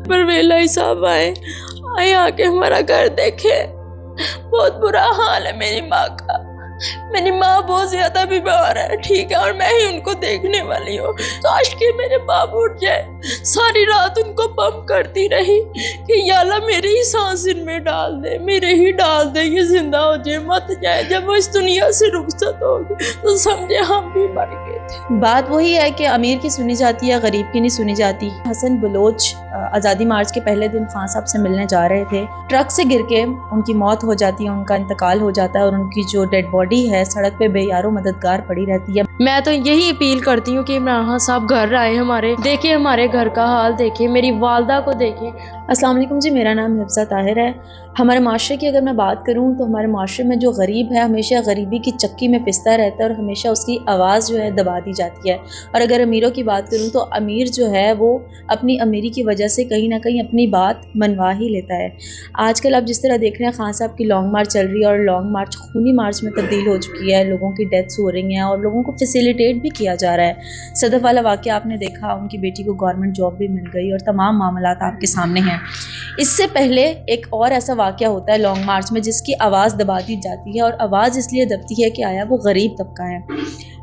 परवेज लाई साहब आए आके हमारा घर देखे। बहुत बुरा हाल है मेरी माँ का। मेरी माँ बहुत ज्यादा बीमार है, ठीक है, और मैं ही उनको देखने वाली हूँ। काश के मेरे बाबू उठ जाए। सारी रात उनको पंप करती रही कि या अल्लाह मेरे ही सांस इनमें डाल दे, मेरे ही डाल दे, ये जिंदा हो जाए, मत जाए। जब वो इस दुनिया से रुखसत होगी तो समझे हम भी मर गए थे। बात वही है कि अमीर की सुनी जाती है, गरीब की नहीं सुनी जाती। हसन बलोच आज़ादी मार्च के पहले दिन खान साहब से मिलने जा रहे थे। ट्रक से गिर के उनकी मौत हो जाती है, उनका इंतकाल हो जाता है और उनकी जो डेड बॉडी है सड़क पे बेयारो मददगार पड़ी रहती है। मैं तो यही अपील करती हूँ कि इमरान खान साहब घर आए हमारे, देखें हमारे घर का हाल, देखें मेरी वालदा को देखें। अस्सलाम वालेकुम जी, मेरा नाम हिफ्ज़ा ताहिर है। हमारे माशरे की अगर मैं बात करूँ तो हमारे माशरे में जो गरीब है हमेशा गरीबी की चक्की में पिसता रहता है और हमेशा उसकी आवाज़ जो है दबा दी जाती है। और अगर अमीरों की बात करूँ तो अमीर जो है वो अपनी अमीरी की वजह से कहीं ना कहीं अपनी बात मनवा ही लेता है। आजकल आप जिस तरह देख रहे हैं खान साहब की लॉन्ग मार्च चल रही है और लॉन्ग मार्च खूनी मार्च में तब्दील हो चुकी है। लोगों की डेथ्स हो रही हैं और लोगों को फैसिलिटेट भी किया जा रहा है। सदफ वाला वाक़या आपने देखा, उनकी बेटी को गवर्नमेंट जॉब भी मिल गई और तमाम मामलात आपके सामने हैं। इससे पहले एक और ऐसा वाक़या होता है लॉन्ग मार्च में जिसकी आवाज़ दबा दी जाती है और आवाज़ इसलिए दबती है कि आया वो गरीब तबका है।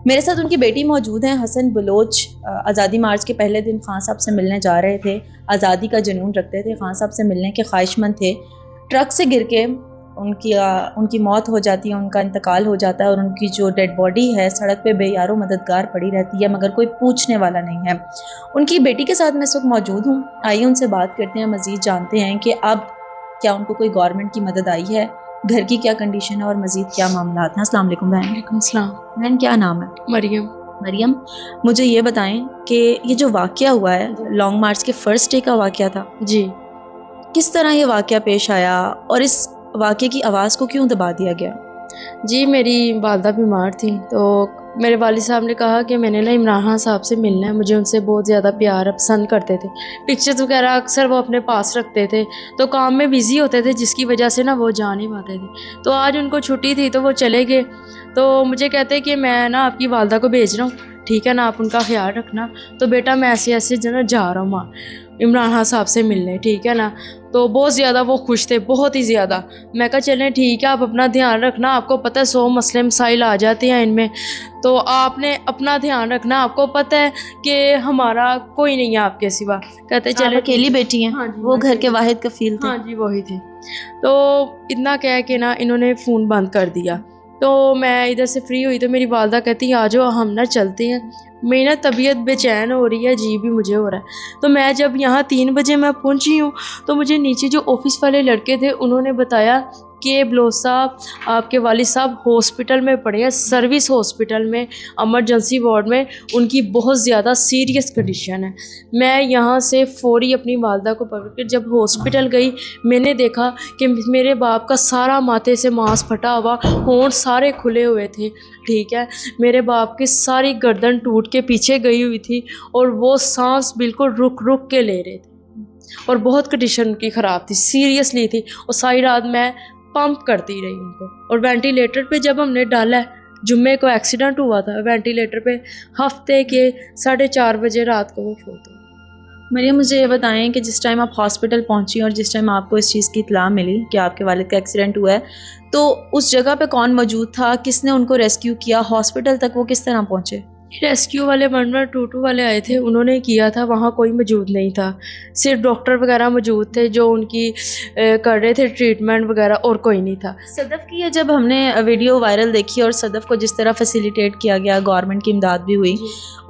मेरे साथ उनकी बेटी मौजूद हैं। हसन बलोच आज़ादी मार्च के पहले दिन खान साहब से मिलने जा रहे थे। आज़ादी का जुनून रखते थे, खान साहब से मिलने के ख्वाहिशमंद थे। ट्रक से गिर के उनकी मौत हो जाती है, उनका इंतकाल हो जाता है और उनकी जो डेड बॉडी है सड़क पे बेयारो मददगार पड़ी रहती है, मगर कोई पूछने वाला नहीं है। उनकी बेटी के साथ मैं इस वक्त मौजूद हूँ। आइए उनसे बात करते हैं, मज़ीद जानते हैं कि अब क्या उनको कोई गवर्नमेंट की मदद आई है, घर की क्या कंडीशन है और मज़ीद क्या मामला हैं। अस्सलाम वालेकुम बहन। वालेकुम सलाम। बहन क्या नाम है? मरियम। मरियम, मुझे ये बताएं कि ये जो वाक़या हुआ है लॉन्ग मार्च के फर्स्ट डे का वाक़या था जी, किस तरह ये वाक़या पेश आया और इस वाक़े की आवाज़ को क्यों दबा दिया गया? जी मेरी वालदा बीमार थी तो मेरे वालिद साहब ने कहा कि मैंने ना इमरान खान साहब से मिलना है, मुझे उनसे बहुत ज़्यादा प्यार पसंद करते थे। पिक्चर्स वगैरह अक्सर वो अपने पास रखते थे तो काम में बिज़ी होते थे जिसकी वजह से ना वो जा नहीं पाते थे। तो आज उनको छुट्टी थी तो वो चले गए। तो मुझे कहते कि मैं ना आपकी वालदा को भेज रहा हूँ, ठीक है ना, आप उनका ख्याल रखना। तो बेटा मैं ऐसे ऐसे जना जा रहा हूँ माँ इमरान खान साहब से मिलने, ठीक है ना। तो बहुत ज़्यादा वो खुश थे, बहुत ही ज़्यादा। मैं कहा चलें ठीक है, आप अपना ध्यान रखना, आपको पता है 100 मसले मसाइल आ जाते हैं इनमें, तो आपने अपना ध्यान रखना, आपको पता है कि हमारा कोई नहीं है आपके सिवा। कहते चले अकेली बेटी हैं? हाँ जी, वो घर के वाहिद कफील थे? हाँ जी वही थे। तो इतना कह के ना इन्होंने फ़ोन बंद कर दिया। तो मैं इधर से फ्री हुई तो मेरी वालदा कहती आ जाओ हम ना चलते हैं। मेरी ना तबीयत बेचैन हो रही है, अजीब भी मुझे हो रहा है। तो मैं जब यहाँ 3 बजे मैं पहुँची हूँ तो मुझे नीचे जो ऑफिस वाले लड़के थे उन्होंने बताया कि बलोच साहब आपके वालिद साहब हॉस्पिटल में पड़े हैं, सर्विस हॉस्पिटल में, एमरजेंसी वार्ड में, उनकी बहुत ज़्यादा सीरियस कंडीशन है। मैं यहाँ से फौरी अपनी वालदा को पकड़ कर जब हॉस्पिटल गई मैंने देखा कि मेरे बाप का सारा माथे से मांस फटा हुआ, होंठ सारे खुले हुए थे, ठीक है। मेरे बाप की सारी गर्दन टूट के पीछे गई हुई थी और वो सांस बिल्कुल रुक रुक के ले रहे थे और बहुत कंडीशन उनकी ख़राब थी, सीरियसली थी। और सारी रात मैं पंप करती रही उनको। और वेंटिलेटर पे जब हमने डाला है, जुम्मे को एक्सीडेंट हुआ था, वेंटिलेटर पे हफ्ते के 4:30 बजे रात को वो फोत हुआ। मरियम मुझे ये बताएं कि जिस टाइम आप हॉस्पिटल पहुंची और जिस टाइम आपको इस चीज़ की इत्तला मिली कि आपके वालिद का एक्सीडेंट हुआ है, तो उस जगह पे कौन मौजूद था, किसने उनको रेस्क्यू किया, हॉस्पिटल तक वो किस तरह पहुंचे? रेस्क्यू वाले 112 वाले आए थे, उन्होंने किया था, वहाँ कोई मौजूद नहीं था, सिर्फ डॉक्टर वगैरह मौजूद थे जो उनकी कर रहे थे ट्रीटमेंट वगैरह, और कोई नहीं था। सदफ की ये जब हमने वीडियो वायरल देखी और सदफ को जिस तरह फैसिलिटेट किया गया, गवर्नमेंट की इमदाद भी हुई,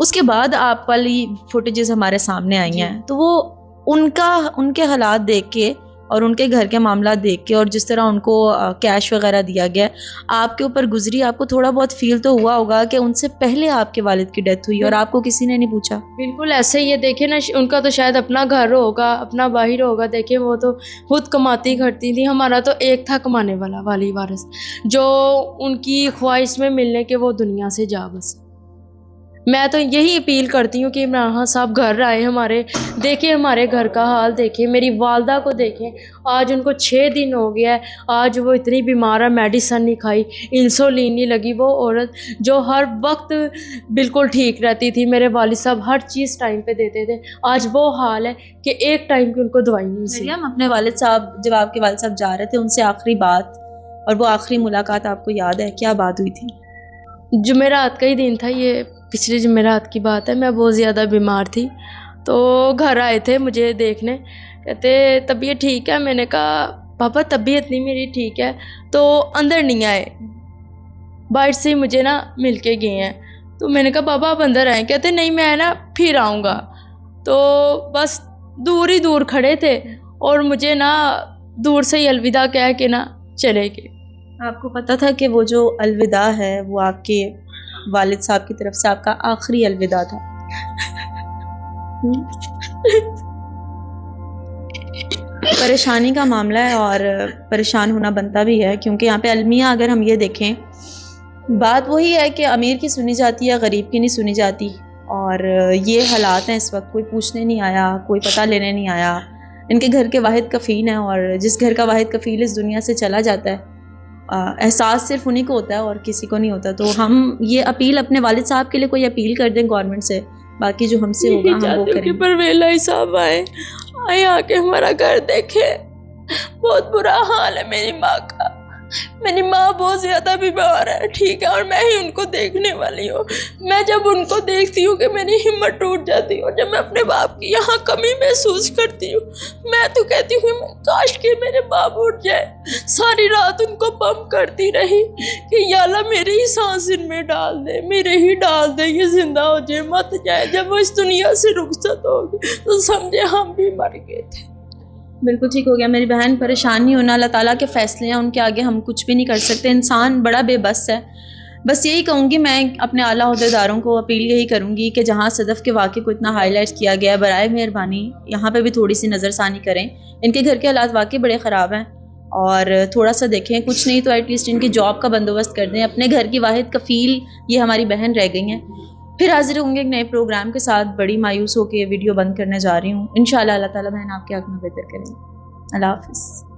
उसके बाद आप वाली फुटेजेस हमारे सामने आई हैं, तो वो उनके हालात देख के और उनके घर के मामला देख के और जिस तरह उनको कैश वगैरह दिया गया आपके ऊपर गुजरी, आपको थोड़ा बहुत फील तो हुआ होगा कि उनसे पहले आपके वालिद की डेथ हुई और आपको किसी ने नहीं पूछा? बिल्कुल ऐसे ही है। देखे ना, उनका तो शायद अपना घर होगा, अपना बाहर होगा, देखे वो तो खुद कमाती करती थी। हमारा तो एक था कमाने वाला वाली वारिस, जो उनकी ख्वाहिश में मिलने के वो दुनिया से जा बस। میں تو یہی اپیل کرتی ہوں کہ عمران خان صاحب گھر آئے ہمارے، دیکھیں ہمارے گھر کا حال، دیکھیں میری والدہ کو دیکھیں، آج ان کو 6 دن ہو گیا ہے، آج وہ اتنی بیمار ہے، میڈیسن نہیں کھائی، انسولین نہیں لگی۔ وہ عورت جو ہر وقت بالکل ٹھیک رہتی تھی، میرے والد صاحب ہر چیز ٹائم پہ دیتے تھے، آج وہ حال ہے کہ ایک ٹائم کی ان کو دوائی نہیں سی۔ مریم، اپنے والد صاحب، جب آپ کے والد صاحب جا رہے تھے، ان سے آخری بات اور وہ آخری ملاقات آپ کو یاد ہے؟ کیا بات ہوئی تھی؟ جمعرات کا ہی دن تھا، یہ پچھلے جمعرات کی بات ہے، میں بہت زیادہ بیمار تھی، تو گھر آئے تھے مجھے دیکھنے، کہتے طبیعت ٹھیک ہے؟ میں نے کہا پاپا طبیعت نہیں میری ٹھیک ہے، تو اندر نہیں آئے، باہر سے ہی مجھے نا مل کے گئے ہیں، تو میں نے کہا پاپا آپ اندر آئیں، کہتے نہیں میں نا پھر آؤں گا، تو بس دور ہی دور کھڑے تھے اور مجھے نا دور سے ہی الوداع کہہ کے نا چلے گئے۔ آپ کو پتا تھا کہ وہ جو الوداع ہے وہ آپ کے والد صاحب کی طرف سے آپ کا آخری الوداع تھا؟ پریشانی کا معاملہ ہے اور پریشان ہونا بنتا بھی ہے، کیونکہ یہاں پہ المیہ اگر ہم یہ دیکھیں، بات وہی ہے کہ امیر کی سنی جاتی ہے، غریب کی نہیں سنی جاتی، اور یہ حالات ہیں اس وقت، کوئی پوچھنے نہیں آیا، کوئی پتہ لینے نہیں آیا۔ ان کے گھر کے واحد کفیل ہیں، اور جس گھر کا واحد کفیل اس دنیا سے چلا جاتا ہے، احساس صرف انہیں کو ہوتا ہے اور کسی کو نہیں ہوتا۔ تو ہم یہ اپیل اپنے والد صاحب کے لیے کوئی اپیل کر دیں گورنمنٹ سے، باقی جو ہم سے ہوگا ہم وہ کریں گے۔ پرویز بھائی صاحب آئے آ کے ہمارا گھر دیکھے، بہت برا حال ہے میری ماں کا، میری ماں بہت زیادہ بیمار ہے، ٹھیک ہے، اور میں ہی ان کو دیکھنے والی ہوں۔ میں جب ان کو دیکھتی ہوں کہ میری ہمت ٹوٹ جاتی ہے، اور جب میں اپنے باپ کی یہاں کمی محسوس کرتی ہوں، میں تو کہتی ہوں کاش کہ میرے باپ اٹھ جائے۔ ساری رات ان کو پمپ کرتی رہی کہ یا اللہ میری ہی سانس ان میں ڈال دے، میرے ہی ڈال دے، یہ زندہ ہو جائے، مت جائے۔ جب وہ اس دنیا سے رخصت ہوگی تو سمجھے ہم بھی مر گئے تھے۔ بالکل ٹھیک ہو گیا میری بہن، پریشان نہیں ہونا، اللہ تعالیٰ کے فیصلے ہیں، ان کے آگے ہم کچھ بھی نہیں کر سکتے، انسان بڑا بے بس ہے۔ بس یہی کہوں گی میں اپنے اعلیٰ عہدیداروں کو، اپیل یہی کروں گی کہ جہاں صدف کے واقعے کو اتنا ہائی لائٹ کیا گیا ہے، برائے مہربانی یہاں پہ بھی تھوڑی سی نظر ثانی کریں۔ ان کے گھر کے حالات واقعی بڑے خراب ہیں، اور تھوڑا سا دیکھیں، کچھ نہیں تو ایٹ لیسٹ ان کی جاب کا بندوبست کر دیں۔ اپنے گھر کی واحد کفیل یہ ہماری بہن رہ گئی ہیں۔ پھر حاضر ہوں گے ایک نئے پروگرام کے ساتھ، بڑی مایوس ہو کے ویڈیو بند کرنے جا رہی ہوں۔ انشاءاللہ اللہ تعالیٰ بہن آپ کے حق میں بہتر کریں گے۔ اللہ حافظ۔